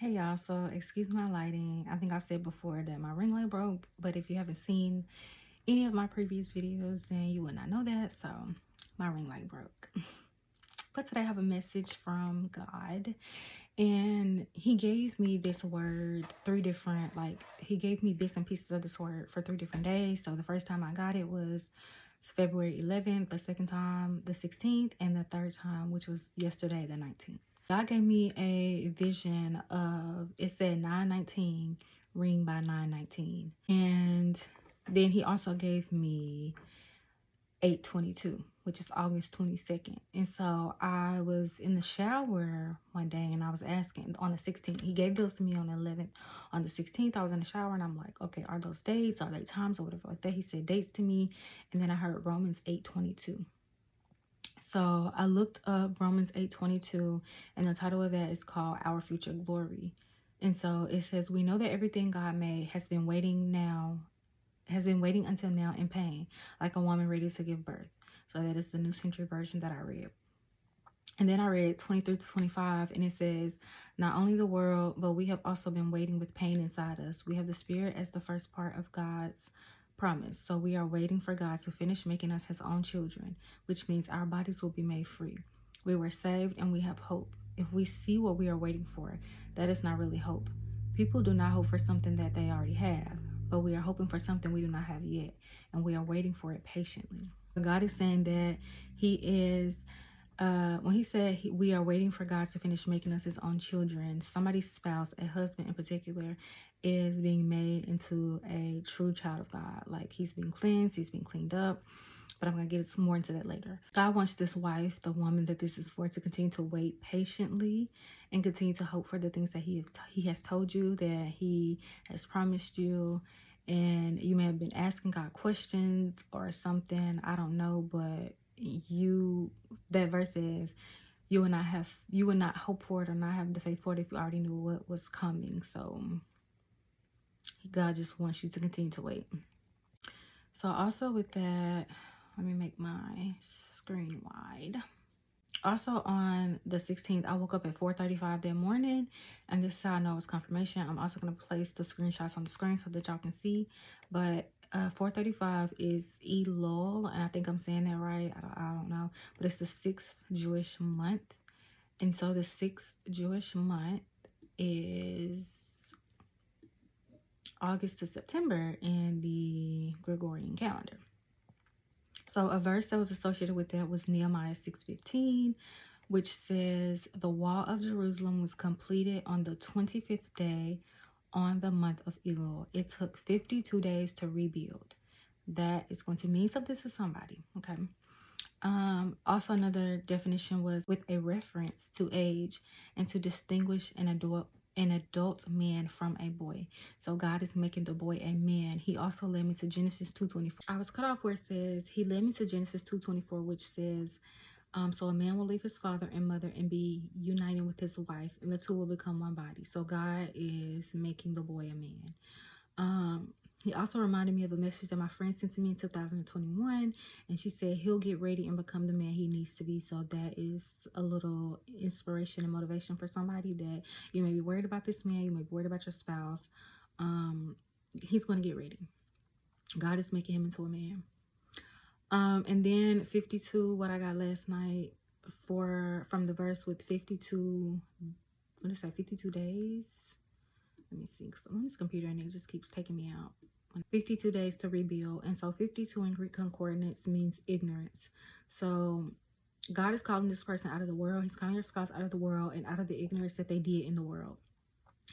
Hey y'all, so excuse my lighting. I think I've said before that my ring light broke, but if you haven't seen any of my previous videos, then you would not know that. So my ring light broke. But today I have a message from God, and he gave me this word he gave me bits and pieces of this word for 3 different days. So the first time I got it was February 11th, the second time the 16th, and the third time, which was yesterday, the 19th. God gave me a vision of, it said 919, ring by 919. And then he also gave me 822, which is August 22nd. And so I was in the shower one day and I was asking on the 16th. He gave those to me on the 11th. On the 16th, I was in the shower and I'm like, okay, are those dates? Are they times or whatever like that? He said dates to me. And then I heard Romans 8:22. So I looked up Romans 8:22, and the title of that is called Our Future Glory. And so it says, we know that everything God made has been waiting until now in pain, like a woman ready to give birth. So that is the New Century Version that I read. And then I read 23 to 25, and it says, not only the world, but we have also been waiting with pain inside us. We have the Spirit as the first part of God's promise. So we are waiting for God to finish making us his own children, which means our bodies will be made free. We were saved and we have hope. If we see what we are waiting for, that is not really hope. People do not hope for something that they already have, but we are hoping for something we do not have yet, and we are waiting for it patiently. God is saying that he is when he said we are waiting for God to finish making us his own children, somebody's spouse, a husband in particular, is being made into a true child of God. Like he's been cleansed, he's been cleaned up. But I'm going to get more into that later. God wants this wife, the woman that this is for, to continue to wait patiently and continue to hope for the things that he has told you, that he has promised you. And you may have been asking God questions or something, I don't know, but that verse is, you would not hope for it or not have the faith for it if you already knew what was coming. So God just wants you to continue to wait. So also with that, let me make my screen wide. Also on the 16th, I woke up at 4:35 that morning, and this is how I know it's confirmation. I'm also going to place the screenshots on the screen so that y'all can see. But 4:35 is Elul, and I think I'm saying that right. I don't know, but it's the 6th Jewish month. And so the 6th Jewish month is August to September in the Gregorian calendar. So a verse that was associated with that was Nehemiah 6:15, which says, the wall of Jerusalem was completed on the 25th day on the month of Elul. It took 52 days to rebuild. That is going to mean something to somebody, okay? Also another definition was with a reference to age and to distinguish an adult man from a boy. So God is making the boy a man. He also led me to Genesis 2:24. I was cut off where it says, he led me to Genesis 2:24, which says, so a man will leave his father and mother and be united with his wife, and the two will become one body. So God is making the boy a man. He also reminded me of a message that my friend sent to me in 2021, and she said he'll get ready and become the man he needs to be. So that is a little inspiration and motivation for somebody that you may be worried about this man, you may be worried about your spouse. He's going to get ready. God is making him into a man. And then 52, what I got last night from the verse with 52, what did it say, 52 days? Let me see, because I'm on this computer and it just keeps taking me out. 52 days to rebuild. And so 52 in Greek concordance means ignorance. So God is calling this person out of the world. He's calling your spouse out of the world and out of the ignorance that they did in the world.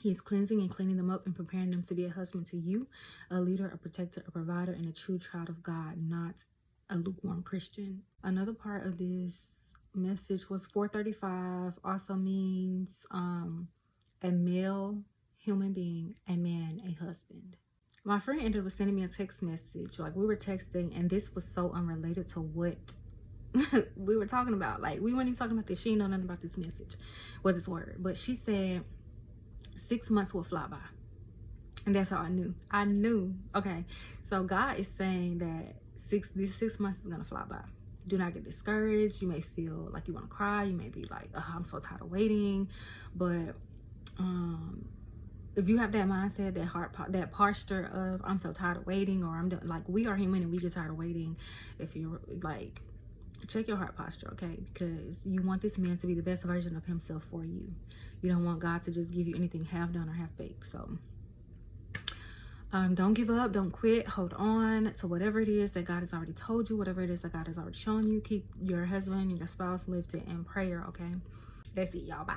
He's cleansing and cleaning them up and preparing them to be a husband to you, a leader, a protector, a provider, and a true child of God, not a lukewarm Christian. Another part of this message was 4:35 also means a male human being, a man, a husband. My friend ended up sending me a text message. Like, we were texting, and this was so unrelated to what we were talking about. Like, we weren't even talking about this. She didn't know nothing about this message or this word. But she said 6 months will fly by. And that's how I knew. Okay, so God is saying that these 6 months is gonna fly by. Do not get discouraged. You may feel like you want to cry. You may be like, oh, I'm so tired of waiting. But If you have that mindset, that posture of I'm so tired of waiting, or I'm done, like, we are human and we get tired of waiting. If you're like, check your heart posture, okay? Because you want this man to be the best version of himself for you. You don't want God to just give you anything half done or half baked. So don't give up, don't quit, hold on to whatever it is that God has already told you, whatever it is that God has already shown you. Keep your husband and your spouse lifted in prayer, okay? That's it, y'all. Bye.